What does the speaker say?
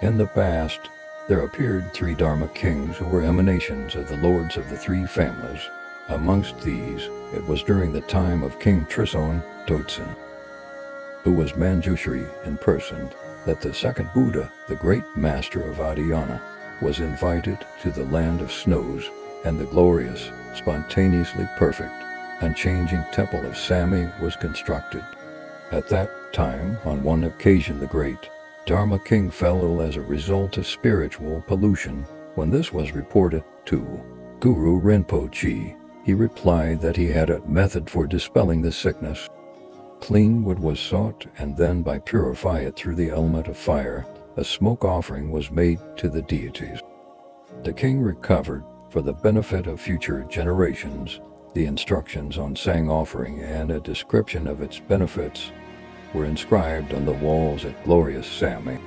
In the past, there appeared 3 Dharma Kings who were emanations of the lords of the 3 families. Amongst these, it was during the time of King Trisong Deutsen, who was Manjushri in person, that the second Buddha, the Great Master of Oddiyana, was invited to the land of snows, and the glorious, spontaneously perfect, unchanging temple of Samye was constructed. At that time, on one occasion, the great Dharma King fell ill as a result of spiritual pollution. When this was reported to Guru Rinpoche, he replied that he had a method for dispelling the sickness. Clean wood was sought, and then by purify it through the element of fire, a smoke offering was made to the deities. The king recovered, for the benefit of future generations. The instructions on sang offering and a description of its benefits were inscribed on the walls at Glorious Samye.